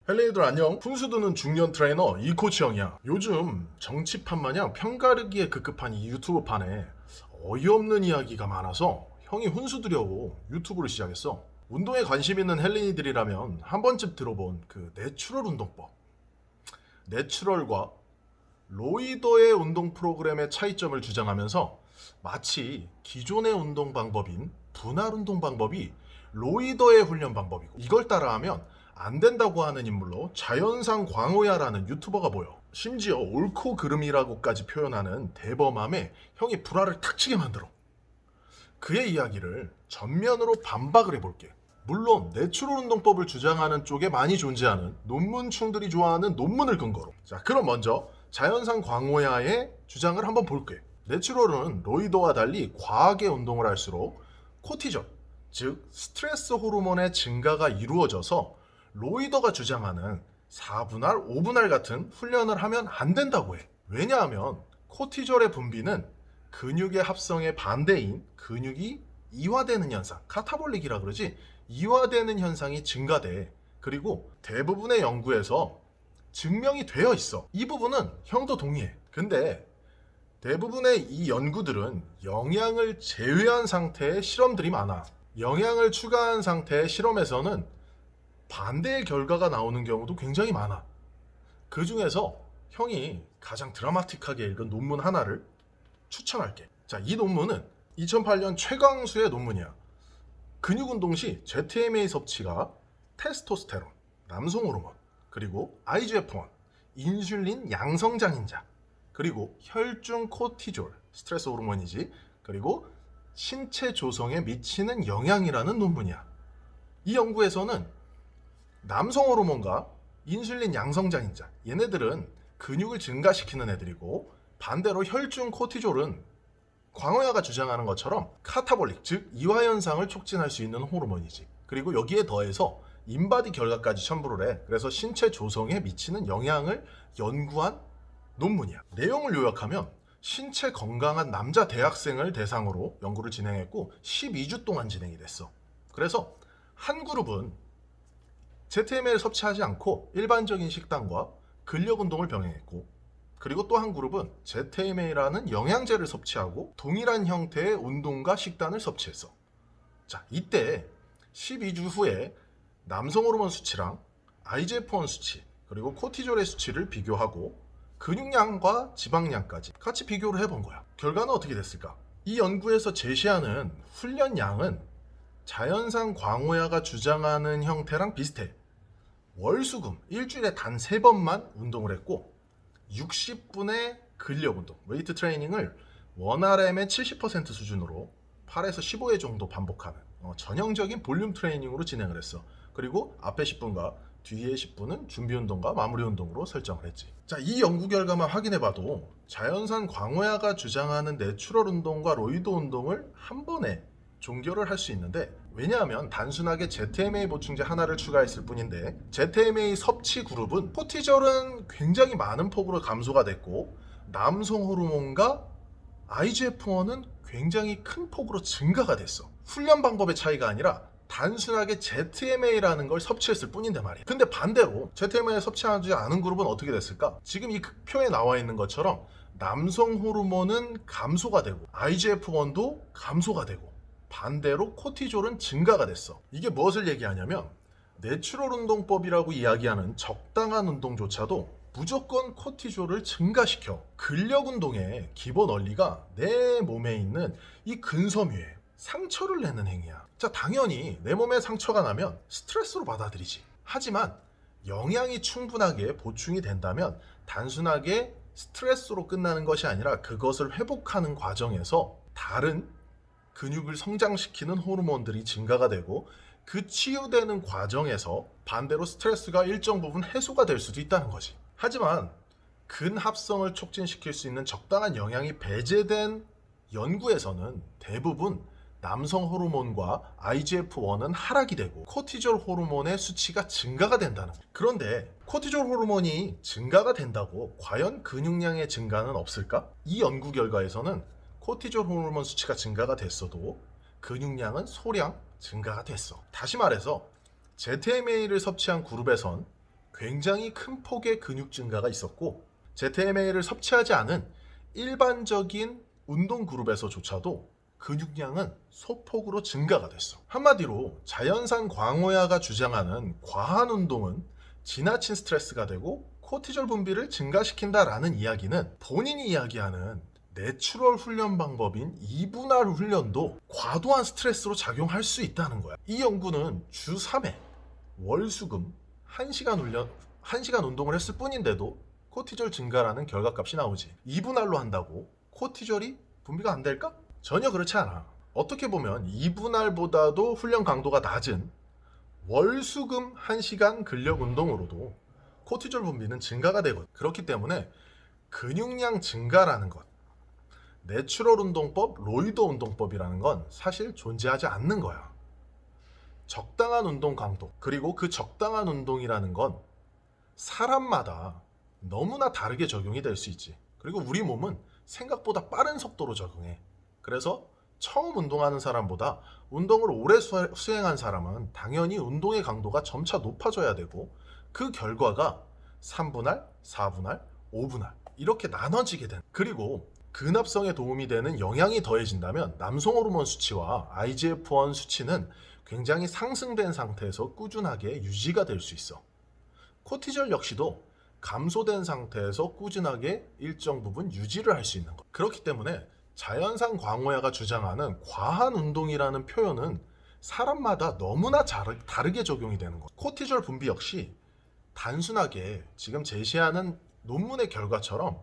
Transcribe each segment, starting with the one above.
헬레이들 안녕. 훈수드는 중년 트레이너 이코치 형이야. 요즘 정치판 마냥 편가르기에 급급한 이 유튜브판에 어이없는 이야기가 많아서 형이 훈수드려고 유튜브를 시작했어. 운동에 관심 있는 헬린이들이라면 한 번쯤 들어본 그 내추럴 운동법. 내추럴과 로이더의 운동 프로그램의 차이점을 주장하면서 마치 기존의 운동 방법인 분할 운동 방법이 로이더의 훈련 방법이고 이걸 따라하면 안 된다고 하는 인물로 자연상 광호야라는 유튜버가 보여. 심지어 옳고 그름이라고까지 표현하는 대범함에 형이 불화를 탁 치게 만들어. 그의 이야기를 전면으로 반박을 해볼게. 물론 내추럴 운동법을 주장하는 쪽에 많이 존재하는 논문충들이 좋아하는 논문을 근거로. 자, 그럼 먼저 자연상 광호야의 주장을 한번 볼게. 내추럴은 로이더와 달리 과하게 운동을 할수록 코티졸, 즉 스트레스 호르몬의 증가가 이루어져서 로이더가 주장하는 4분할, 5분할 같은 훈련을 하면 안 된다고 해. 왜냐하면 코티졸의 분비는 근육의 합성의 반대인 근육이 이화되는 현상, 카타볼릭이라 그러지, 이화되는 현상이 증가돼. 그리고 대부분의 연구에서 증명이 되어 있어. 이 부분은 형도 동의해. 근데 대부분의 이 연구들은 영양을 제외한 상태의 실험들이 많아. 영양을 추가한 상태의 실험에서는 반대의 결과가 나오는 경우도 굉장히 많아. 그 중에서 형이 가장 드라마틱하게 읽은 논문 하나를 추천할게. 자, 이 논문은 2008년 최강수의 논문이야. 근육운동 시 ZMA 섭취가 테스토스테론, 남성 호르몬, 그리고 IGF-1, 인슐린 양성장인자, 그리고 혈중 코티졸, 스트레스 호르몬이지, 그리고 신체 조성에 미치는 영향이라는 논문이야. 이 연구에서는 남성 호르몬과 인슐린 양성장인자, 얘네들은 근육을 증가시키는 애들이고, 반대로 혈중 코티졸은 광호야가 주장하는 것처럼 카타볼릭, 즉 이화 현상을 촉진할 수 있는 호르몬이지. 그리고 여기에 더해서 인바디 결과까지 첨부를 해. 그래서 신체 조성에 미치는 영향을 연구한 논문이야. 내용을 요약하면 신체 건강한 남자 대학생을 대상으로 연구를 진행했고 12주 동안 진행이 됐어. 그래서 한 그룹은 ZMA를 섭취하지 않고 일반적인 식단과 근력 운동을 병행했고, 그리고 또 한 그룹은 ZMA라는 영양제를 섭취하고 동일한 형태의 운동과 식단을 섭취했어. 자, 이때 12주 후에 남성 호르몬 수치랑 IGF-1 수치, 그리고 코티졸의 수치를 비교하고 근육량과 지방량까지 같이 비교를 해본 거야. 결과는 어떻게 됐을까? 이 연구에서 제시하는 훈련량은 자연상 광호야가 주장하는 형태랑 비슷해. 월수금 일주일에 단 3번만 운동을 했고 60분의 근력 운동, 웨이트 트레이닝을 1RM의 70% 수준으로 8에서 15회 정도 반복하는 전형적인 볼륨 트레이닝으로 진행을 했어. 그리고 앞에 10분과 뒤에 10분은 준비 운동과 마무리 운동으로 설정을 했지. 자, 이 연구 결과만 확인해봐도 자연산 광호야가 주장하는 내추럴 운동과 로이드 운동을 한 번에 종결을 할 수 있는데, 왜냐하면 단순하게 ZMA 보충제 하나를 추가했을 뿐인데 ZMA 섭취 그룹은 코티졸은 굉장히 많은 폭으로 감소가 됐고 남성 호르몬과 IGF-1은 굉장히 큰 폭으로 증가가 됐어. 훈련 방법의 차이가 아니라 단순하게 ZMA라는 걸 섭취했을 뿐인데 말이야. 근데 반대로 ZMA를 섭취하지 않은 그룹은 어떻게 됐을까? 지금 이 표에 나와 있는 것처럼 남성 호르몬은 감소가 되고 IGF-1도 감소가 되고 반대로 코티졸은 증가가 됐어. 이게 무엇을 얘기하냐면 내추럴 운동법이라고 이야기하는 적당한 운동조차도 무조건 코티졸을 증가시켜. 근력 운동의 기본 원리가 내 몸에 있는 이 근섬유에 상처를 내는 행위야. 자, 당연히 내 몸에 상처가 나면 스트레스로 받아들이지. 하지만 영양이 충분하게 보충이 된다면 단순하게 스트레스로 끝나는 것이 아니라 그것을 회복하는 과정에서 다른 근육을 성장시키는 호르몬들이 증가가 되고 그 치유되는 과정에서 반대로 스트레스가 일정 부분 해소가 될 수도 있다는 거지. 하지만 근합성을 촉진시킬 수 있는 적당한 영양이 배제된 연구에서는 대부분 남성 호르몬과 IGF-1은 하락이 되고 코티졸 호르몬의 수치가 증가가 된다는 거예요. 그런데 코티졸 호르몬이 증가가 된다고 과연 근육량의 증가는 없을까? 이 연구 결과에서는 코티졸 호르몬 수치가 증가가 됐어도 근육량은 소량 증가가 됐어. 다시 말해서 ZMA를 섭취한 그룹에선 굉장히 큰 폭의 근육 증가가 있었고 ZMA를 섭취하지 않은 일반적인 운동 그룹에서조차도 근육량은 소폭으로 증가가 됐어. 한마디로 자연산 광호야가 주장하는 과한 운동은 지나친 스트레스가 되고 코티졸 분비를 증가시킨다라는 이야기는 본인이 이야기하는 내추럴 훈련 방법인 이분할 훈련도 과도한 스트레스로 작용할 수 있다는 거야. 이 연구는 주 3회 월수금 1시간 운동을 했을 뿐인데도 코티졸 증가라는 결과값이 나오지. 이분할로 한다고 코티졸이 분비가 안 될까? 전혀 그렇지 않아. 어떻게 보면 이분할보다도 훈련 강도가 낮은 월수금 1시간 근력 운동으로도 코티졸 분비는 증가가 되거든. 그렇기 때문에 근육량 증가라는 것, 내추럴 운동법, 로이더 운동법이라는 건 사실 존재하지 않는 거야. 적당한 운동 강도, 그리고 그 적당한 운동이라는 건 사람마다 너무나 다르게 적용이 될 수 있지. 그리고 우리 몸은 생각보다 빠른 속도로 적응해. 그래서 처음 운동하는 사람보다 운동을 오래 수행한 사람은 당연히 운동의 강도가 점차 높아져야 되고 그 결과가 3분할, 4분할, 5분할 이렇게 나눠지게 된. 그리고 근합성에 도움이 되는 영양이 더해진다면 남성 호르몬 수치와 IGF-1 수치는 굉장히 상승된 상태에서 꾸준하게 유지가 될 수 있어. 코티졸 역시도 감소된 상태에서 꾸준하게 일정 부분 유지를 할 수 있는 것. 그렇기 때문에 자연산 광호야가 주장하는 과한 운동이라는 표현은 사람마다 너무나 다르게 적용이 되는 것. 코티졸 분비 역시 단순하게 지금 제시하는 논문의 결과처럼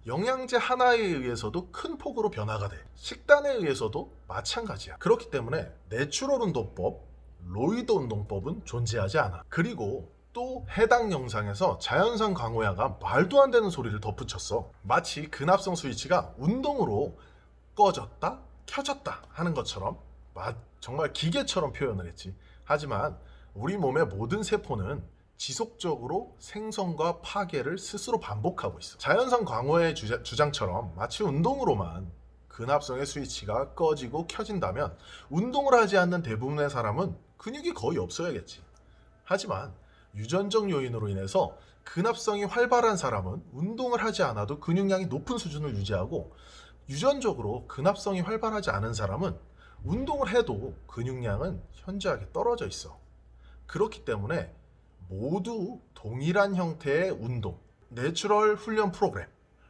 영양제 하나에 의해서도 큰 폭으로 변화가 돼. 식단에 의해서도 마찬가지야. 그렇기 때문에 내추럴 운동법, 로이더 운동법은 존재하지 않아. 그리고 또 해당 영상에서 자연산 광호야가 말도 안 되는 소리를 덧붙였어. 마치 근합성 스위치가 운동으로 꺼졌다, 켜졌다 하는 것처럼 정말 기계처럼 표현을 했지. 하지만 우리 몸의 모든 세포는 지속적으로 생성과 파괴를 스스로 반복하고 있어. 자연산 광호의 주장처럼 마치 운동으로만 근합성의 스위치가 꺼지고 켜진다면 운동을 하지 않는 대부분의 사람은 근육이 거의 없어야겠지. 하지만 유전적 요인으로 인해서 근합성이 활발한 사람은 운동을 하지 않아도 근육량이 높은 수준을 유지하고 유전적으로 근합성이 활발하지 않은 사람은 운동을 해도 근육량은 현저하게 떨어져 있어. 그렇기 때문에 모두 동일한 형태의 운동, 내추럴 훈련 프로그램,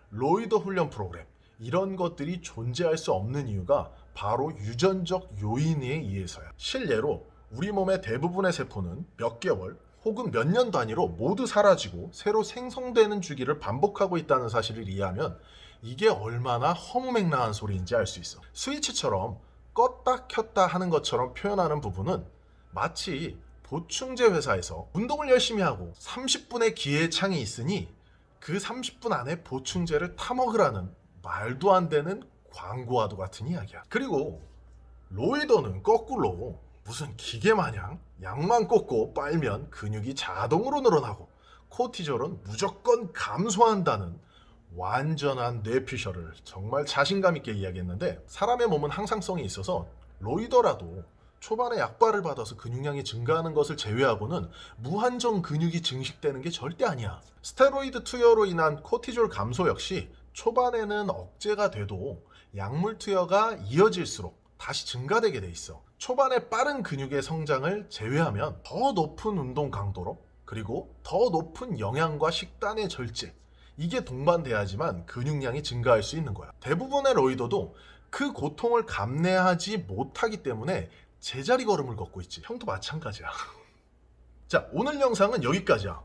로이더 훈련 프로그램 이런 것들이 존재할 수 없는 이유가 바로 유전적 요인에 의해서야. 실례로 우리 몸의 대부분의 세포는 몇 개월 혹은 몇 년 단위로 모두 사라지고 새로 생성되는 주기를 반복하고 있다는 사실을 이해하면 이게 얼마나 허무맹랑한 소리인지 알 수 있어. 스위치처럼 껐다 켰다 하는 것처럼 표현하는 부분은 마치 보충제 회사에서 운동을 열심히 하고 30분의 기회의 창이 있으니 그 30분 안에 보충제를 타먹으라는 말도 안 되는 광고와도 같은 이야기야. 그리고 로이더는 거꾸로 무슨 기계 마냥 약만 꽂고 빨면 근육이 자동으로 늘어나고 코티졸은 무조건 감소한다는 완전한 뇌피셜을 정말 자신감 있게 이야기했는데, 사람의 몸은 항상성이 있어서 로이더라도 초반에 약발을 받아서 근육량이 증가하는 것을 제외하고는 무한정 근육이 증식되는 게 절대 아니야. 스테로이드 투여로 인한 코티졸 감소 역시 초반에는 억제가 돼도 약물 투여가 이어질수록 다시 증가되게 돼 있어. 초반에 빠른 근육의 성장을 제외하면 더 높은 운동 강도로, 그리고 더 높은 영양과 식단의 절제, 이게 동반돼야지만 근육량이 증가할 수 있는 거야. 대부분의 로이더도 그 고통을 감내하지 못하기 때문에 제자리 걸음을 걷고 있지. 형도 마찬가지야. 자, 오늘 영상은 여기까지야.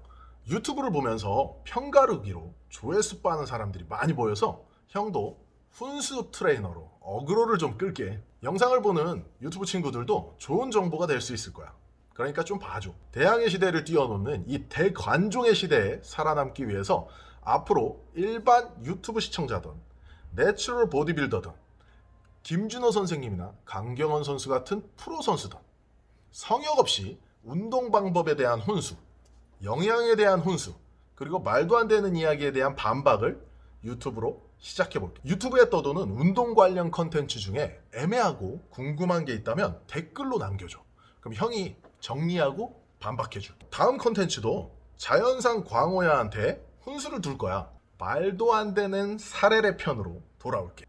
유튜브를 보면서 편가르기로 조회수 빠는 사람들이 많이 보여서 형도 훈수 트레이너로 어그로를 좀 끌게. 영상을 보는 유튜브 친구들도 좋은 정보가 될 수 있을 거야. 그러니까 좀 봐줘. 대항해 시대를 뛰어넘는 이 대관종의 시대에 살아남기 위해서 앞으로 일반 유튜브 시청자든 내추럴 보디빌더든 김준호 선생님이나 강경원 선수 같은 프로 선수든 성역 없이 운동 방법에 대한 훈수, 영양에 대한 훈수, 그리고 말도 안 되는 이야기에 대한 반박을 유튜브로 시작해볼게. 유튜브에 떠도는 운동 관련 컨텐츠 중에 애매하고 궁금한 게 있다면 댓글로 남겨줘. 그럼 형이 정리하고 반박해줄게. 다음 컨텐츠도 자연상 광호야한테 훈수를 둘 거야. 말도 안 되는 사례의 편으로 돌아올게.